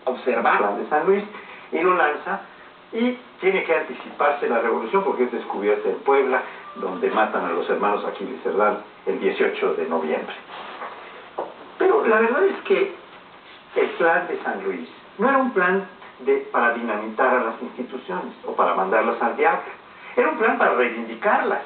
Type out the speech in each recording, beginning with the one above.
observar el plan de San Luis y lo lanza, y tiene que anticiparse la revolución porque es descubierta en Puebla, donde matan a los hermanos Aquiles Cerdán el 18 de noviembre. Pero la verdad es que el plan de San Luis no era un plan para dinamitar a las instituciones o para mandarlas al diablo. Era un plan para reivindicarlas,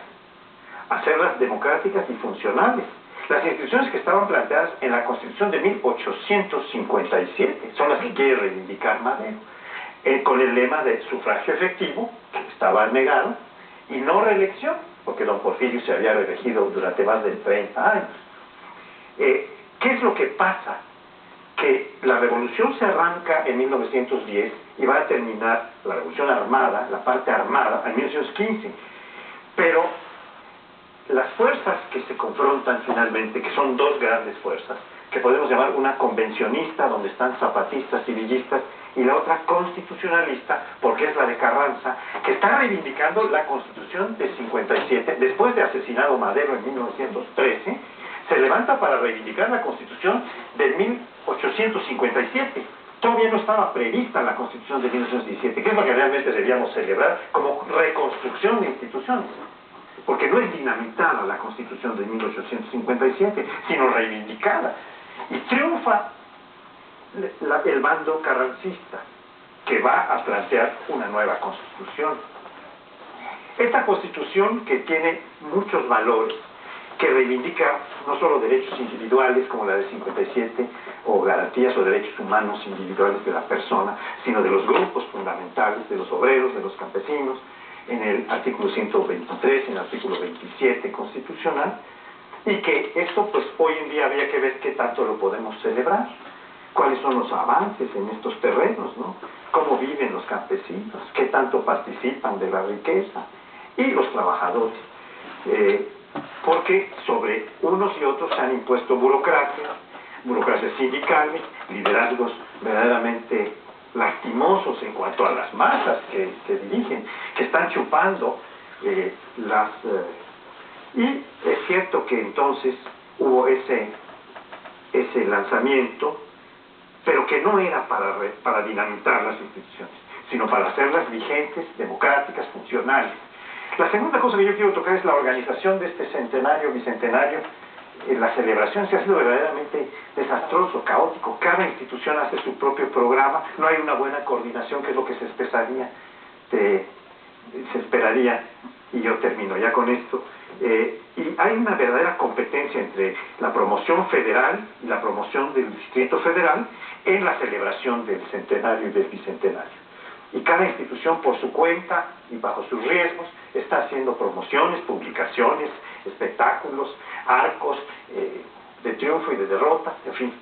hacerlas democráticas y funcionales. Las instituciones que estaban planteadas en la Constitución de 1857 son las que quiere reivindicar Madero, con el lema de sufragio efectivo, que estaba negado, y no reelección, porque don Porfirio se había reelegido durante más de 30 años. ¿Qué es lo que pasa? Que la revolución se arranca en 1910 y va a terminar la revolución armada, la parte armada, en 1915. Pero las fuerzas que se confrontan finalmente, que son dos grandes fuerzas, que podemos llamar una convencionista, donde están zapatistas y villistas, y la otra constitucionalista, porque es la de Carranza, que está reivindicando la Constitución de 57, después de asesinado Madero en 1913, se levanta para reivindicar la Constitución de 1857. Todavía no estaba prevista la Constitución de 1917, que es lo que realmente debíamos celebrar como reconstrucción de instituciones. Porque no es dinamitada la Constitución de 1857, sino reivindicada. Y triunfa el bando carrancista, que va a plantear una nueva Constitución. Esta Constitución, que tiene muchos valores, que reivindica no solo derechos individuales como la de 57 o garantías o derechos humanos individuales de la persona, sino de los grupos fundamentales, de los obreros, de los campesinos, en el artículo 123, en el artículo 27 constitucional, y que esto pues hoy en día habría que ver qué tanto lo podemos celebrar, cuáles son los avances en estos terrenos, ¿no? Cómo viven los campesinos, qué tanto participan de la riqueza, y los trabajadores. Porque sobre unos y otros se han impuesto burocracias sindicales, liderazgos verdaderamente lastimosos en cuanto a las masas que dirigen, que están chupando y es cierto que entonces hubo ese lanzamiento, pero que no era para dinamitar las instituciones, sino para hacerlas vigentes, democráticas, funcionales. La segunda cosa que yo quiero tocar es la organización de este centenario, bicentenario. La celebración se ha sido verdaderamente desastroso, caótico. Cada institución hace su propio programa, no hay una buena coordinación, que es lo que se esperaría, y yo termino ya con esto. Y hay una verdadera competencia entre la promoción federal y la promoción del Distrito Federal en la celebración del centenario y del bicentenario. Y cada institución por su cuenta y bajo sus riesgos está haciendo promociones, publicaciones, espectáculos, arcos de triunfo y de derrota, en fin,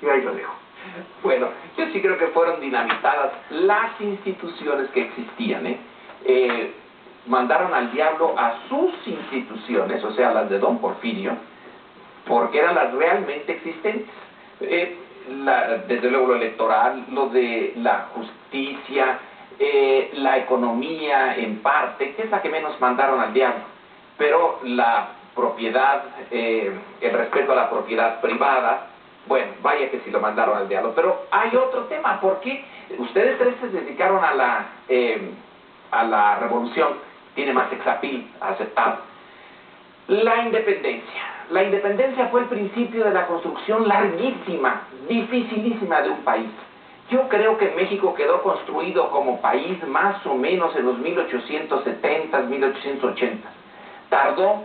y ahí lo dejo. Bueno, yo sí creo que fueron dinamitadas las instituciones que existían, mandaron al diablo a sus instituciones, o sea, las de don Porfirio, porque eran las realmente existentes. Desde luego lo electoral, lo de la justicia, la economía en parte, que es la que menos mandaron al diablo, pero la propiedad, el respeto a la propiedad privada, bueno, vaya que sí lo mandaron al diablo. Pero hay otro tema, porque ustedes tres se dedicaron a la revolución, tiene más sexapil aceptado. La independencia. La independencia fue el principio de la construcción larguísima, dificilísima de un país. Yo creo que México quedó construido como país más o menos en los 1870, 1880. Tardó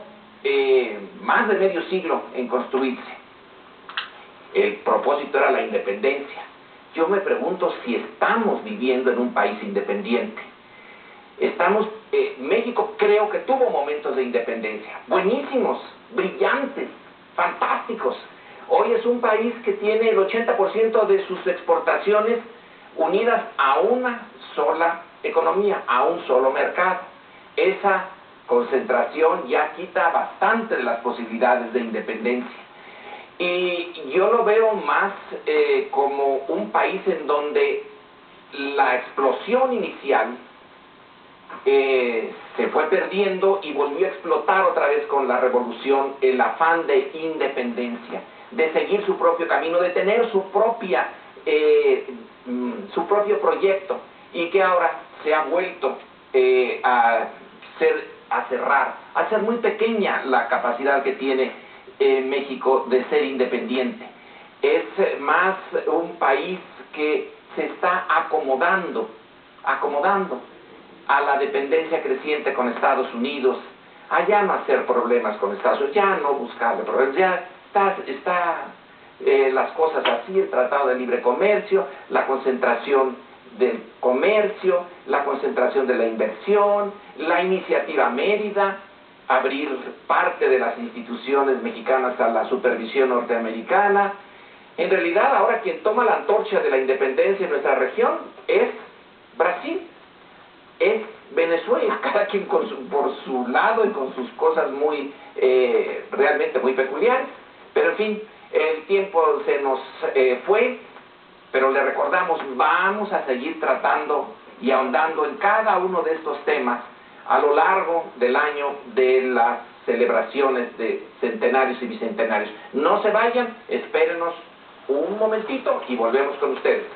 más de medio siglo en construirse. El propósito era la independencia. Yo me pregunto si estamos viviendo en un país independiente. México creo que tuvo momentos de independencia, buenísimos, brillantes, fantásticos. Hoy es un país que tiene el 80% de sus exportaciones unidas a una sola economía, a un solo mercado. Esa concentración ya quita bastante de las posibilidades de independencia. Y yo lo veo más como un país en donde la explosión inicial se fue perdiendo y volvió a explotar otra vez con la revolución, el afán de independencia, de seguir su propio camino, de tener su propia su propio proyecto y que ahora se ha vuelto a cerrar, a hacer muy pequeña la capacidad que tiene México de ser independiente. Es más un país que se está acomodando a la dependencia creciente con Estados Unidos, a ya no hacer problemas con Estados Unidos, ya no buscarle problemas, ya está las cosas así, el Tratado de Libre Comercio, la concentración del comercio, la concentración de la inversión, la iniciativa Mérida, abrir parte de las instituciones mexicanas a la supervisión norteamericana. En realidad, ahora quien toma la antorcha de la independencia en nuestra región es Brasil, es Venezuela, cada quien por su lado y con sus cosas muy, realmente muy peculiares. Pero en fin, el tiempo se nos fue, pero le recordamos, vamos a seguir tratando y ahondando en cada uno de estos temas a lo largo del año de las celebraciones de centenarios y bicentenarios. No se vayan, espérenos un momentito y volvemos con ustedes.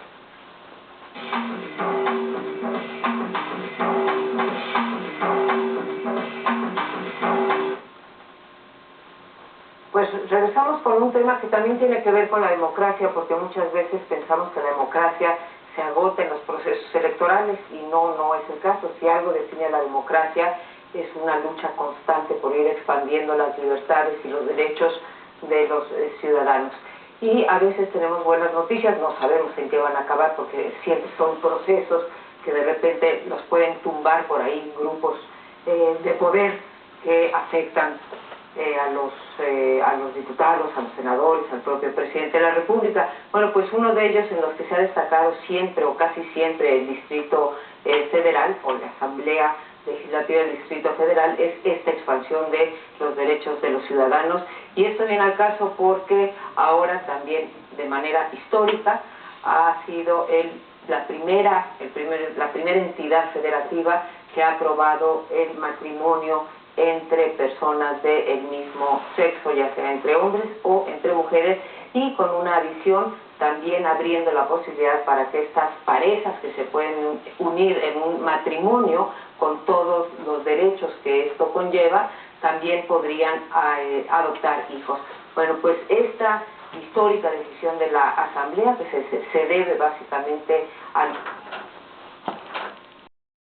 Pues regresamos con un tema que también tiene que ver con la democracia, porque muchas veces pensamos que la democracia se agota en los procesos electorales y no es el caso. Si algo define a la democracia es una lucha constante por ir expandiendo las libertades y los derechos de los ciudadanos. Y a veces tenemos buenas noticias, no sabemos en qué van a acabar porque siempre son procesos que de repente los pueden tumbar por ahí grupos de poder que afectan a los diputados, a los senadores, al propio presidente de la República. Bueno, pues uno de ellos en los que se ha destacado siempre o casi siempre el Distrito Federal o la Asamblea Legislativa del Distrito Federal es esta expansión de los derechos de los ciudadanos, y esto viene al caso porque ahora también de manera histórica ha sido la primera entidad federativa que ha aprobado el matrimonio entre personas del mismo sexo, ya sea entre hombres o entre mujeres, y con una adición también abriendo la posibilidad para que estas parejas que se pueden unir en un matrimonio con todos los derechos que esto conlleva, también podrían adoptar hijos. Bueno, pues esta histórica decisión de la Asamblea que se debe básicamente al